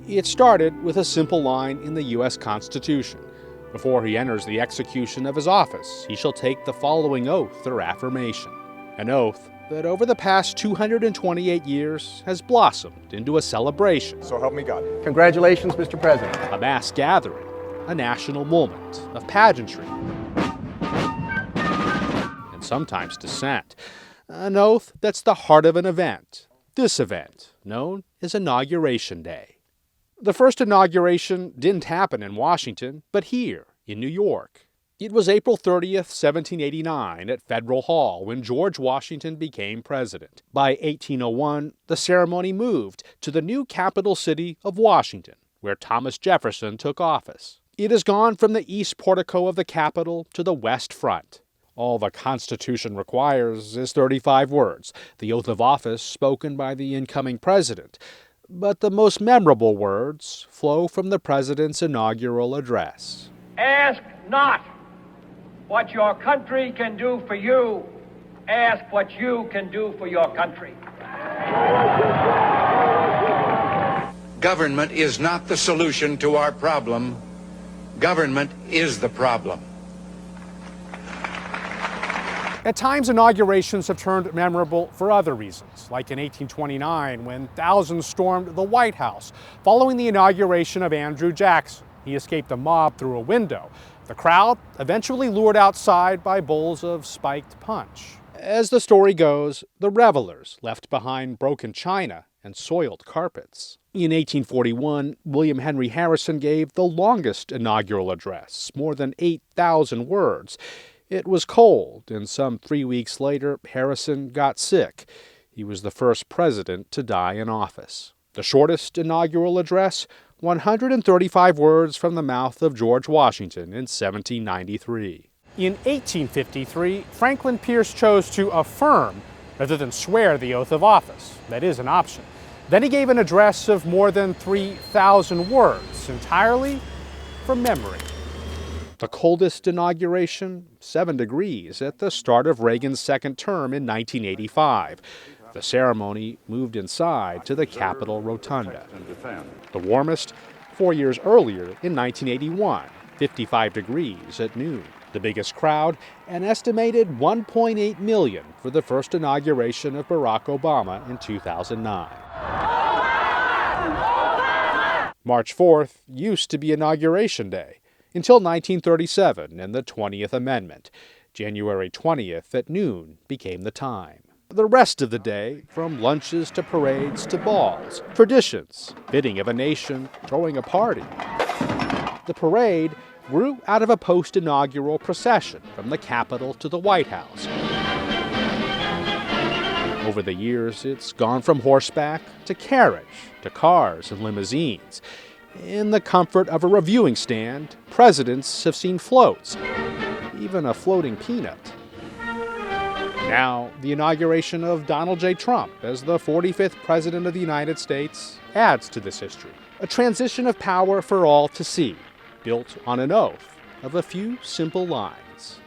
It started with a simple line in the U.S. Constitution. Before he enters the execution of his office, he shall take the following oath or affirmation. An oath that over the past 228 years has blossomed into a celebration. So help me God. Congratulations, Mr. President. A mass gathering, a national moment of pageantry, and sometimes dissent. An oath that's the heart of an event. This event, known as Inauguration Day. The first inauguration didn't happen in Washington, but here, in New York. It was April 30th, 1789, at Federal Hall when George Washington became president. By 1801, the ceremony moved to the new capital city of Washington, where Thomas Jefferson took office. It has gone from the east portico of the Capitol to the west front. All the Constitution requires is 35 words, the oath of office spoken by the incoming president. But the most memorable words flow from the president's inaugural address. Ask not what your country can do for you. Ask what you can do for your country. Government is not the solution to our problem. Government is the problem. At times, inaugurations have turned memorable for other reasons, like in 1829 when thousands stormed the White House following the inauguration of Andrew Jackson. He escaped a mob through a window. The crowd eventually lured outside by bowls of spiked punch. As the story goes, the revelers left behind broken china and soiled carpets. In 1841, William Henry Harrison gave the longest inaugural address, more than 8,000 words. It was cold, and some 3 weeks later, Harrison got sick. He was the first president to die in office. The shortest inaugural address, 135 words from the mouth of George Washington in 1793. In 1853, Franklin Pierce chose to affirm rather than swear the oath of office. That is an option. Then he gave an address of more than 3,000 words, entirely from memory. The coldest inauguration, 7 degrees, at the start of Reagan's second term in 1985. The ceremony moved inside to the Capitol Rotunda. The warmest, 4 years earlier in 1981, 55 degrees at noon. The biggest crowd, an estimated 1.8 million for the first inauguration of Barack Obama in 2009. March 4th used to be Inauguration Day, until 1937 and the 20th Amendment. January 20th at noon became the time. The rest of the day, from lunches to parades to balls, traditions, bidding of a nation, throwing a party. The parade grew out of a post-inaugural procession from the Capitol to the White House. Over the years, it's gone from horseback to carriage, to cars and limousines. In the comfort of a reviewing stand, presidents have seen floats, even a floating peanut. Now, the inauguration of Donald J. Trump as the 45th President of the United States adds to this history. A transition of power for all to see, built on an oath of a few simple lines.